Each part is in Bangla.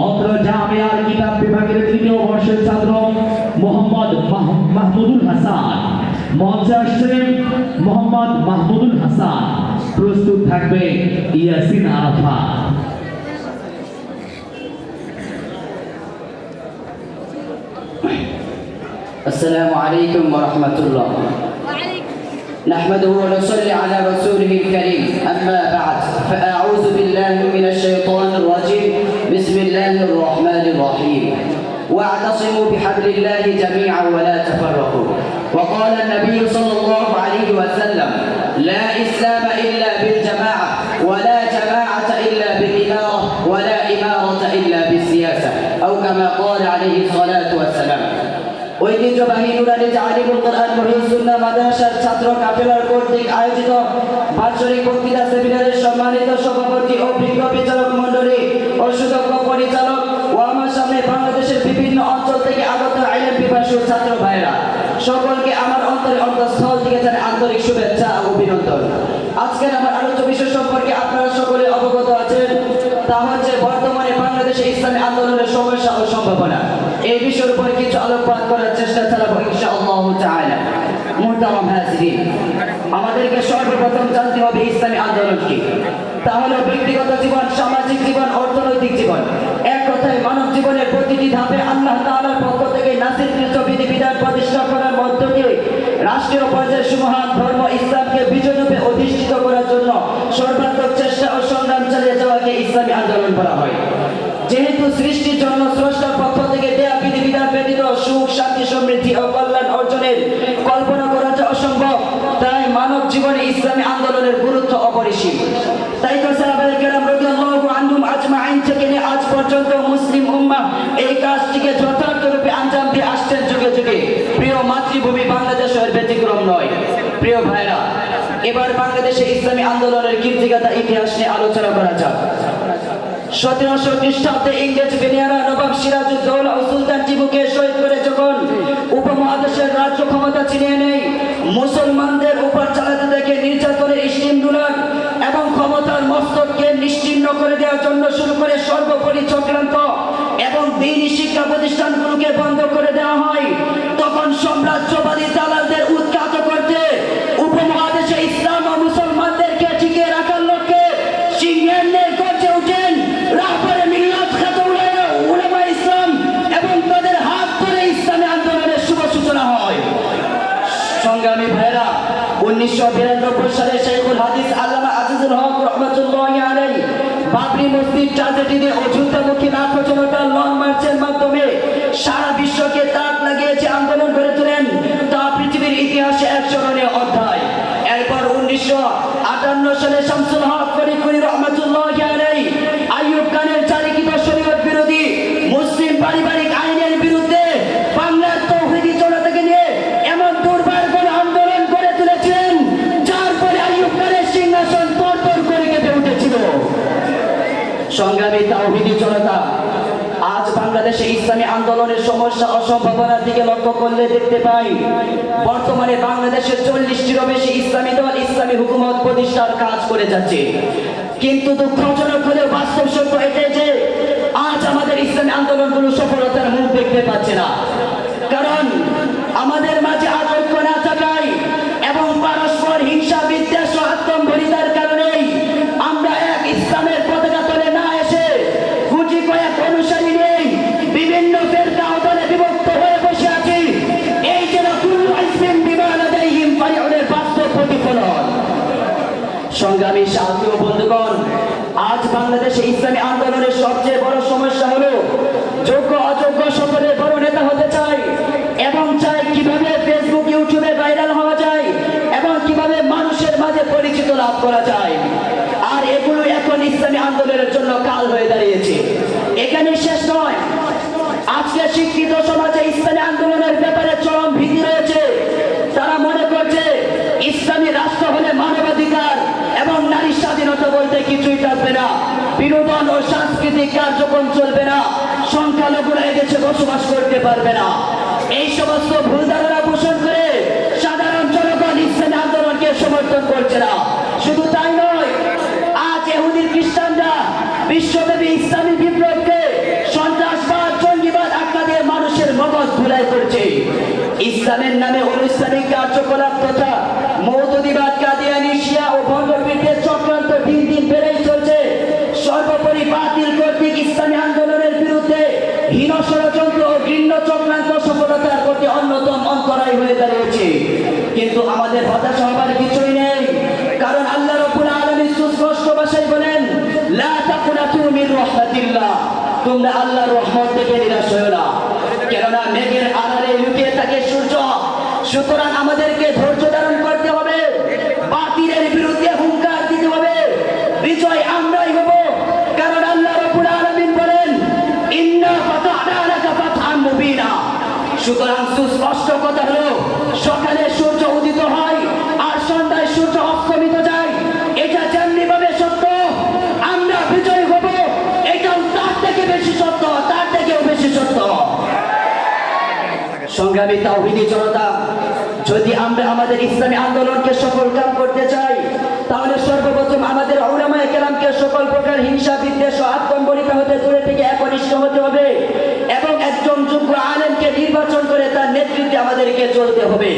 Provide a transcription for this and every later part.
অত্র জামিয়ার কিতাব বিভাগের তৃতীয় বর্ষের ছাত্র মোহাম্মদ মাহমুদুল হাসান। মঞ্চে আসছেন মোহাম্মদ মাহমুদুল হাসান। প্রস্তুত থাকবে ইয়াসিন আরাফাত। السلام عليكم ورحمة الله. نحمده ونصلي على رسوله الكريم. أما بعد فأعوذ بالله من الشيطان الرجيم. بسم الله الرحمن الرحيم. واعتصموا بحبل الله جميعا ولا تفرقوا. وقال النبي صلى الله عليه وسلم: لا إسلام إلا بالجماعة، ولا جماعة إلا بالإمارة، ولا إمارة إلا بالسياسة، أو كما قال عليه الصلاة والسلام. ঐতিহ্যবাহী নুরানি তালিমুল কোরআন মহিউস সুন্নাহ মাদ্রাসার ছাত্র কাফেলার কর্তৃক আয়োজিত বাৎসরিক বক্তৃতা সেমিনারের সম্মানিত সভাপতি ও বিজ্ঞ বিচারক মণ্ডলী ও সুদক্ষ পরিচালক ও আমার সামনে বাংলাদেশের বিভিন্ন অঞ্চল থেকে আগত ইলম পিপাসু ছাত্র ভাইরা, সকলকে আমার অন্তঃস্থল থেকে জানাই আন্তরিক শুভেচ্ছা ও অভিনন্দন। আজকের আমার আলোচ্য বিষয় সম্পর্কে আপনারা সকলে অবগত আছেন, তা হচ্ছে বর্তমানে বাংলাদেশে ইসলামী আন্দোলনের সমস্যা ও সম্ভাবনা। এই বিষয়ের উপর কিছু আলোকপাত করার চেষ্টা চালাবো ইনশাআল্লাহ তাআলা। মুহতারাম হাজিরিন, আমাদেরকে সর্বপ্রথম জানতে হবে ইসলামী আন্দোলন কি। তা হলো ব্যক্তিগত জীবন, সামাজিক জীবন, অর্থনৈতিক জীবন, এক কথায় মানব জীবনের প্রতিটি ধাপে আল্লাহ তাআলার পক্ষ থেকে নাযিলকৃত বিধিবিধান প্রতিষ্ঠা করার মধ্য দিয়ে রাষ্ট্রীয় পর্যায়ে সুমহান ধর্ম ইসলামকে বিজয়রূপে অধিষ্ঠিত করার জন্য সর্বাত্মক চেষ্টা ও সংগ্রাম চালিয়ে যাওয়াকে ইসলামী আন্দোলন বলা হয়। যেহেতু সৃষ্টির জন্য স্রষ্টার পক্ষ থেকে দেয়া বিধিবিধান ব্যতীত সুখ, শান্তি, সমৃদ্ধি ও কল্যাণ অর্জনের কল্পনা করা যে অসম্ভব, তাই মানব জীবনে ইসলামী আন্দোলনের গুরুত্ব অপরিসীম। তাই তো সাহাবায়ে কেরাম রাদিয়াল্লাহু আনহুম আজমাইন থেকে নিয়ে আজ পর্যন্ত মুসলিম উম্মাহ এই কাজটিকে যথার্থরূপে আঞ্জাম দিয়ে আসছেন যুগে যুগে। প্রিয় মাতৃভূমি বাংলাদেশের ব্যতিক্রম নয়। প্রিয় ভাইরা, এবার বাংলাদেশে ইসলামী আন্দোলনের কীর্তিগাথা ইতিহাস নিয়ে আলোচনা করা যাক। 1700 খ্রিস্টাব্দে ইংরেজ বেনিয়ারা নবাব সিরাজউদ্দৌলা ও সুলতান টিপুকে শহীদ করে যখন উপমহাদেশের রাজ্য ক্ষমতা ছিনিয়ে নেয়, মুসলমানদের উপর চালাতে থেকে নির্যাতনের স্টিম রুলার এবং ক্ষমতার মস্তককে নিশ্চিহ্ন করে দেওয়ার জন্য শুরু করে সর্বোপরি চক্রান্ত এবং দ্বীনি শিক্ষা প্রতিষ্ঠানগুলোকে বন্ধ করে দেওয়া হয়। তখন সাম্রাজ্যবাদী দালালদের উৎখাত করতে উপমহাদেশে ইসলাম ও মুসলমানদেরকে টিকিয়ে রাখার লক্ষ্যে সিংহের ন্যায় গর্জে ওঠেন রাহবরে মিল্লাত খাতুনে উলামা ইসলাম এবং তাদের হাত ধরে ইসলামী আন্দোলনের শুভ সূচনা হয়। সংগ্রামী ভাইরা, 1992 সালে শেখুল হাদিস আল্লামা আজিজুল হক রহমাতুল্লাহি আলাইহি বাবরি মসজিদ ট্র্যাজেডিতে অযোধ্যামুখী লাখো জনতা লং মার্চের মাধ্যমে সারা বিশ্বকে তাক লাগিয়েছে আন্দোলন গড়ে তোলেন, তা পৃথিবীর ইতিহাসে এক স্মরণীয় অধ্যায়। এরপর 1958 সালে শামসুল হক ফরিদপুরি রহমাতুল্লাহি আলাইহি আইয়ুব খানের চালিত শরীয়ত বিরোধী মুসলিম পারিবারিক আইনের বিরুদ্ধে বাংলার তৌহিদি জনতাকে নিয়ে এমন দুর্বার করে আন্দোলন গড়ে তুলেছিলেন, যার ফলে আইয়ুব খানের সিংহাসন তরতর করে কেঁপে উঠেছিল। সংগ্রামী তাওহীদি জনতা, আজ বাংলাদেশে ইসলামী আন্দোলনের সমস্যা ও সম্ভাবনার দিকে লক্ষ্য করলে দেখতে পাই বর্তমানে বাংলাদেশের 40টিরও বেশি ইসলামী দল ইসলামী হুকুমত প্রতিষ্ঠার কাজ করে যাচ্ছে। কিন্তু দুঃখজনক হলেও বাস্তব সত্য এটাই যে আজ আমাদের ইসলামী আন্দোলনগুলো সফলতার মুখ দেখতে পাচ্ছে না। কারণ আমাদের মাঝে আজ ঐক্য না থাকায় এবং পারস্পর হিংসা, বিদ্বেষ ও আত্মম্ভরিতার কারণেই আমরা এক ইসলামের পতাকা তলে না এসে গুটি কয়েক অনুসারী নেই বিভিন্ন ফেরকা ও দলে বিভক্ত হয়ে বসে আছি। এই যেন কুল্লু ইসমিন বিমা লাদাইহিম ফারিউনের বাস্তব প্রতিফলন। সংগ্রামী সাথী ও বন্ধুগণ, আজ বাংলাদেশে ইসলামী আন্দোলনের সবচেয়ে বড় সমস্যা হলো যোগ্য অযোগ্য সকলের বড় নেতা হতে চায় এবং চায় কিভাবে ফেসবুক, ইউটিউবে ভাইরাল হওয়া যায় এবং কিভাবে মানুষের মাঝে পরিচিত লাভ করা যায়। আর এগুলো এখন ইসলামী আন্দোলনের জন্য কাল হয়ে দাঁড়িয়েছে। এখানে শেষ নয়, আজকে শিক্ষিত সমাজে ইসলামী আন্দোলনের ব্যাপারে চরম ভীতি রয়েছে। তারা মনে করছে ইসলামী রাষ্ট্র হলে মানবাধিকার এবং নারী স্বাধীনতা বলতে কিছুই থাকবে না, বিনোদন ও সাংস্কৃতিক কার্যক্রম চলবে না, সংখ্যালঘুরা এদেশে বসবাস করতে পারবে না। এই সমস্ত ভুল ধারণা পোষণ করে সাধারণ জনগণ ইসলামী আন্দোলনকে সমর্থন করছে না। শুধু তাই নয়, আজ ইহুদি খ্রিস্টানরা বিশ্বব্যাপী ইসলামী বিপ্লবকে ইসলামের নামে অনিসলামিক কার্যকলাপ তথা মৌদুদিবাদ, কাদিয়ানি, শিয়া ও ভণ্ডপীঠের চক্রান্ত দিন দিন বেড়েই চলছে। সর্বোপরি বাতিল কর্তৃক ইসলামী আন্দোলনের বিরুদ্ধে হীন ষড়যন্ত্র ও ঘৃণ্য চক্রান্ত সফলতার প্রতি অন্যতম অন্তরায় হয়ে দাঁড়িয়েছে। কিন্তু আমাদের হতাশা হবার কিছুই নেই, কারণ আল্লাহ রাব্বুল আলামিন সুস্পষ্ট ভাষায় বলেন, লা তাকুনাতু মির রাহমাতিল্লাহ, তোমরা আল্লাহর রহমত থেকে নিরাশ হয়ো না, কেননা মেঘের আড়ালে লুকিয়ে থাকে সূর্য। সুতরাং আমাদেরকে ধৈর্য ধারণ করতে হবে, বাতিলের বিরুদ্ধে হুঙ্কার দিতে হবে, বিজয় আমরাই হব। কারণ আল্লাহ রাব্বুল আলামিন বলেন, ইন্না ফাতাহনা লাকা ফাতহান মুবিনা। সুতরাং সুস্পষ্ট কথা হলো, সকালে সূর্য উদিত হয় আর সন্ধ্যায় সূর্য অস্তমিত যায়, এটা যেমনি ভাবে সত্য আমরা বিজয় হব, এটাও তার থেকে বেশি সত্য, তার থেকেও বেশি সত্য। সংগ্রামী তাওহীদি জনতা, যদি আমরা আমাদের ইসলামী আন্দোলনকে সফল কাম করতে চাই, তাহলে সর্বপ্রথম আমাদের উলামায়ে কেরামকে সকল প্রকার হিংসা, বিদ্বেষ ও আত্মম্বরিতা হতে দূরে থেকে একনিষ্ঠ হতে হবে এবং একজন যোগ্য আলেমকে নির্বাচন করে তার নেতৃত্বে আমাদেরকে চলতে হবে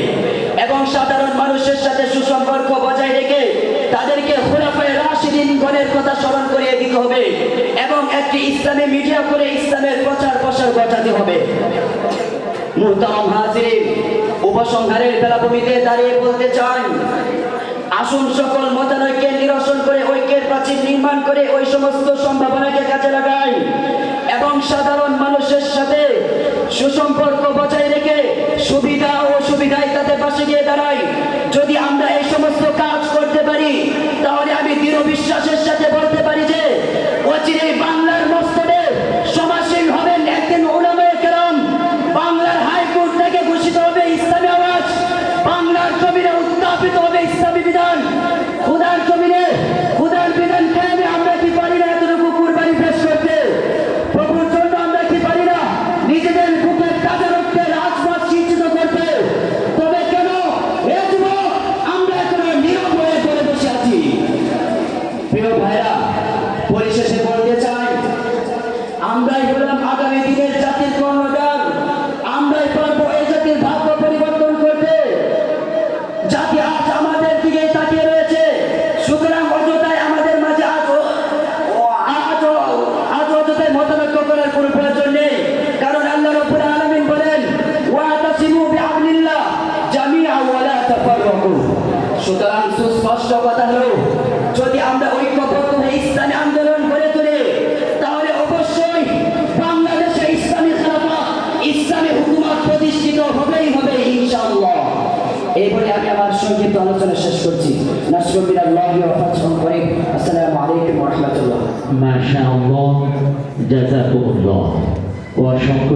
এবং সাধারণ মানুষের সাথে সুসম্পর্ক বজায় রেখে তাদেরকে খুলাফায়ে রাশিদিন গণের কথা স্মরণ করিয়ে দিতে হবে এবং একটি ইসলামী মিডিয়া করে ইসলামের প্রচার প্রসার ঘটাতে হবে। মুহতারাম হাজিরিন, উপসংহারের বেলাভূমিতে দাঁড়িয়ে বলতে চাই, আসুন সকল মতানৈক্যের নিরসন করে ঐক্যের প্রাচীর নির্মাণ করে ওই সমস্ত সম্ভাবনাকে কাজে লাগাই এবং সাধারণ মানুষের সাথে সুসম্পর্ক বজায় রেখে সুবিধা ও অসুবিধায় তাদের পাশে গিয়ে দাঁড়াই। যদি আমরা এই সমস্ত কাজ করতে পারি, তাহলে আমি দৃঢ় বিশ্বাসের সাথে বলতে পারি যে অচিরেই বাংলার মস্তবে সমাসীন হবেন একদিন উলামায়ে কেরাম। বাংলার হাইকোর্ট থেকে ঘোষিত হবে ইসলামী আওয়াজ, বাংলার জমিনে উত্থাপিত হবে ইসলামী বিধান। খুদার জমিনে খুদার বিধান কায়েমে আমরা কি পারি না এতটুকু কুরবানি পেশ করতে? প্রভুর জন্য আমরা কি পারি না নিজেদের বুকের তাজা রক্তে রাজপথ সিঞ্চিত করতে? তবে কেন হে যুবক, আমরা এখনো নীরব হয়ে পড়ে বসে আছি? প্রিয় ভাইরা, পরিশেষে বলতে চাই, আমরাই হলাম আগামী দিনের জাতির কর্ণধার, আমরাই পারবো এই জাতির ভাগ্য পরিবর্তন করতে। জাতি আজ আমাদের দিকে তাকিয়ে রয়েছে, সুতরাং অযথায় আমাদের মাঝে আজ অযথায় মতানৈক্য করার কোনো প্রয়োজন নেই, কারণ আল্লাহ রাব্বুল আলামিন বলেন, ওয়াতাসিমু বিহাবলিল্লাহ জামিআ ওয়া লা তাফাররাকু। সুতরাং সুস্পষ্ট কথা হলো, যদি আমরা ঐক্যবদ্ধ হয়ে ইসলামী আন্দোলন গড়ে তুলি, তাহলে অবশ্যই বাংলাদেশে ইসলামী খেলাফত, ইসলামী হুকুমত প্রতিষ্ঠিত হবেই হবে ইনশাআল্লাহ। এই বলে আমি আমার সংক্ষিপ্ত আলোচনা শেষ করছি। নাসরুল বিল্লাহি ওয়া ফাতহুন করিম। আসসালামু আলাইকুম ওয়া রাহমাতুল্লাহ। মাশাআল্লাহ, জাযাকুমুল্লাহ। অসংখ্য